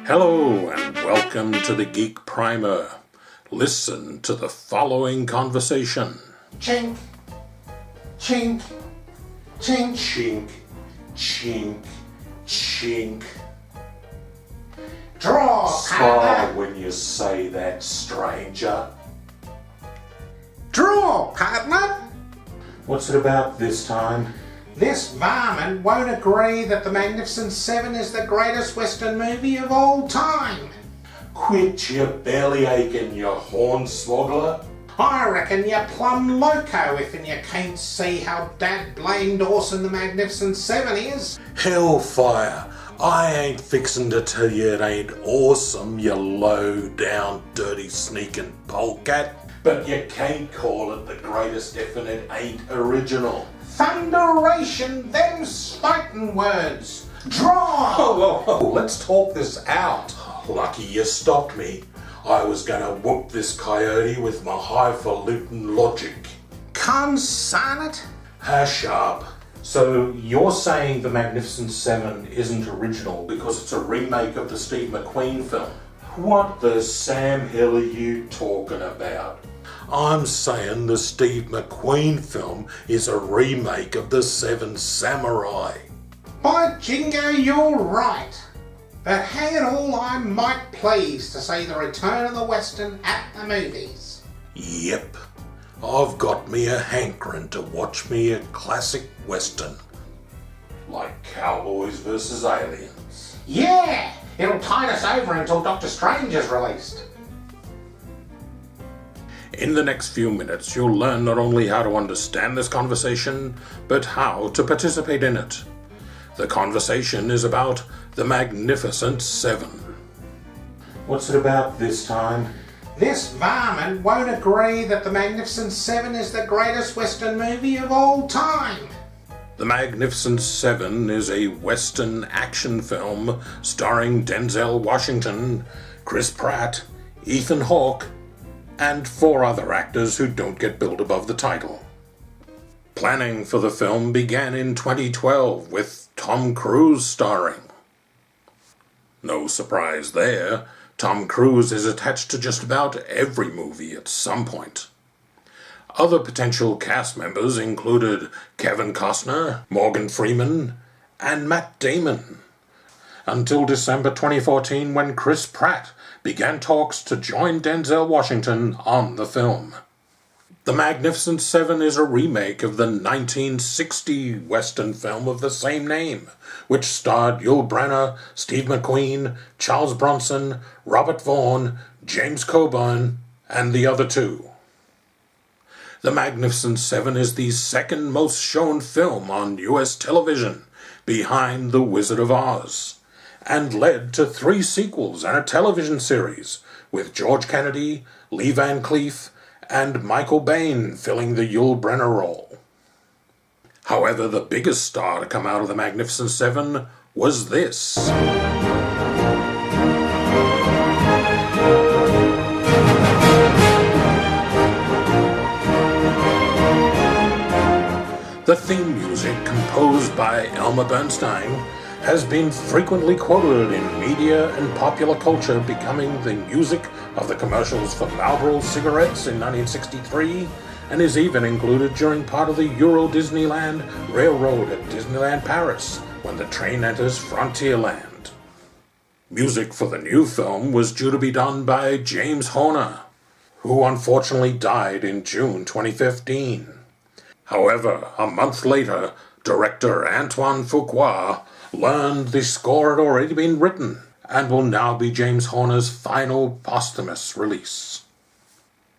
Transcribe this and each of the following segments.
Hello and welcome to the Geek Primer. Listen to the following conversation. Chink, chink, chink, chink, chink, chink. Draw, Smile partner. when you say that, stranger. Draw, partner. What's it about this time? This varmint won't agree that The Magnificent Seven is the greatest Western movie of all time. Quit your belly aching, you hornswoggler. I reckon you're plum loco if you can't see how dad blamed awesome The Magnificent Seven is. Hellfire, I ain't fixin' to tell you it ain't awesome, you low down, dirty, sneaking polecat. But you can't call it the greatest if it ain't original. Thunderation, them's fighting words. Draw! Oh, let's talk this out. Lucky you stopped me. I was gonna whoop this coyote with my highfalutin logic. Consign it? Hush up. So you're saying The Magnificent Seven isn't original because it's a remake of the Steve McQueen film? What the Sam Hill are you talking about? I'm saying the Steve McQueen film is a remake of The Seven Samurai. By jingo, you're right. But hang it all, I might please to see the return of the Western at the movies. Yep. I've got me a hankering to watch me a classic Western. Like Cowboys vs. Aliens. Yeah! It'll tide us over until Doctor Strange is released. In the next few minutes, you'll learn not only how to understand this conversation, but how to participate in it. The conversation is about The Magnificent Seven. What's it about this time? This varmint won't agree that The Magnificent Seven is the greatest Western movie of all time. The Magnificent Seven is a Western action film starring Denzel Washington, Chris Pratt, Ethan Hawke, and 4 other actors who don't get billed above the title. Planning for the film began in 2012 with Tom Cruise starring. No surprise there, Tom Cruise is attached to just about every movie at some point. Other potential cast members included Kevin Costner, Morgan Freeman, and Matt Damon, until December 2014 when Chris Pratt began talks to join Denzel Washington on the film. The Magnificent Seven is a remake of the 1960 Western film of the same name, which starred Yul Brynner, Steve McQueen, Charles Bronson, Robert Vaughn, James Coburn, and the other 2. The Magnificent Seven is the second most shown film on U.S. television, behind The Wizard of Oz, and led to 3 sequels and a television series, with George Kennedy, Lee Van Cleef, and Michael Biehn filling the Yul Brynner role. However, the biggest star to come out of The Magnificent Seven was this. The theme music, composed by Elmer Bernstein, has been frequently quoted in media and popular culture, becoming the music of the commercials for Marlboro cigarettes in 1963, and is even included during part of the Euro Disneyland Railroad at Disneyland Paris, when the train enters Frontierland. Music for the new film was due to be done by James Horner, who unfortunately died in June 2015. However, a month later, director Antoine Fuqua learned the score had already been written and will now be James Horner's final posthumous release.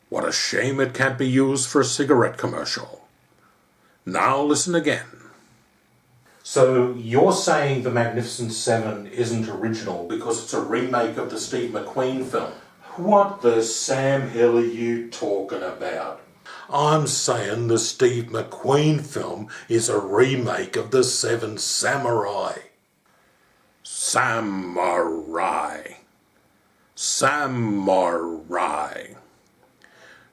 What a shame it can't be used for a cigarette commercial. Now listen again. So you're saying The Magnificent Seven isn't original because it's a remake of the Steve McQueen film? What the Sam Hill are you talking about? I'm saying the Steve McQueen film is a remake of The Seven Samurai. Samurai.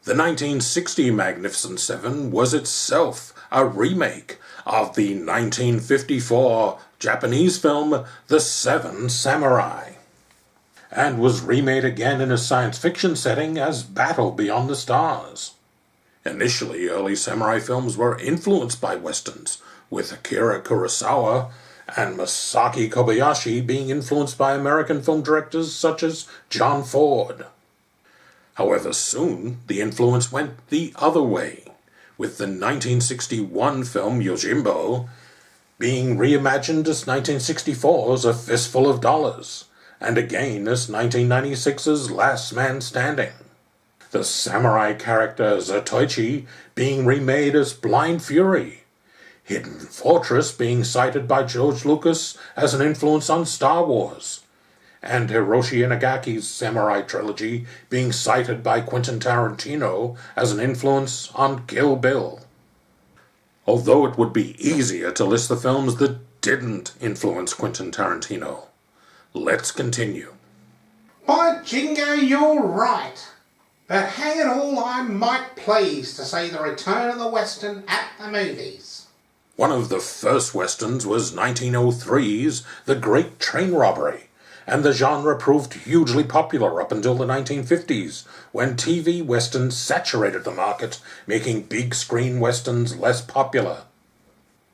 The 1960 Magnificent Seven was itself a remake of the 1954 Japanese film The Seven Samurai. and was remade again in a science fiction setting as Battle Beyond the Stars. Initially, early samurai films were influenced by westerns, with Akira Kurosawa and Masaki Kobayashi being influenced by American film directors such as John Ford. However, soon the influence went the other way, with the 1961 film Yojimbo being reimagined as 1964's A Fistful of Dollars, and again as 1996's Last Man Standing. The samurai character Zatoichi being remade as Blind Fury, Hidden Fortress being cited by George Lucas as an influence on Star Wars, and Hiroshi Inagaki's samurai trilogy being cited by Quentin Tarantino as an influence on Kill Bill. Although it would be easier to list the films that didn't influence Quentin Tarantino. Let's continue. By jingo, you're right. But hang it all, I'm might pleased to see the return of the Western at the movies. One of the first Westerns was 1903's The Great Train Robbery, and the genre proved hugely popular up until the 1950s, when TV Westerns saturated the market, making big-screen Westerns less popular.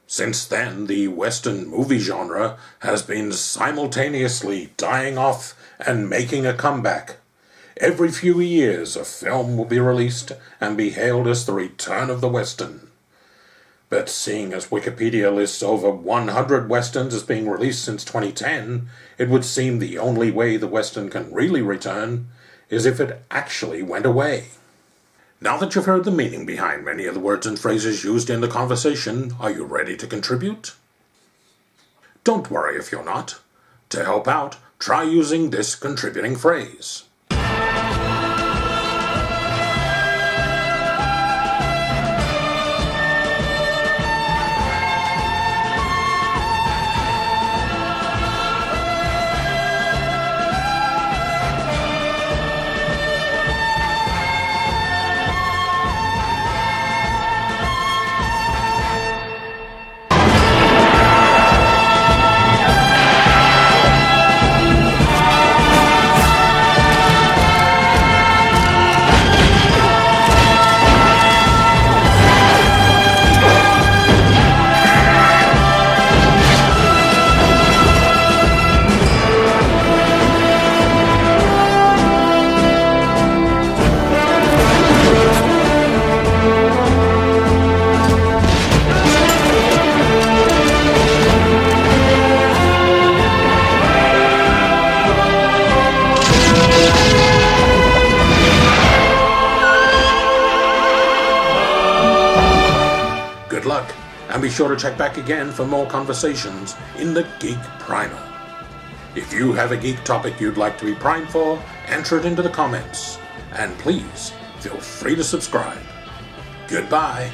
Since then, the Western movie genre has been simultaneously dying off and making a comeback. Every few years, a film will be released and be hailed as the return of the Western. But seeing as Wikipedia lists over 100 Westerns as being released since 2010, it would seem the only way the Western can really return is if it actually went away. Now that you've heard the meaning behind many of the words and phrases used in the conversation, are you ready to contribute? Don't worry if you're not. To help out, try using this contributing phrase. Good luck, and be sure to check back again for more conversations in the Geek Primer. If you have a geek topic you'd like to be primed for, enter it into the comments. And please, feel free to subscribe. Goodbye.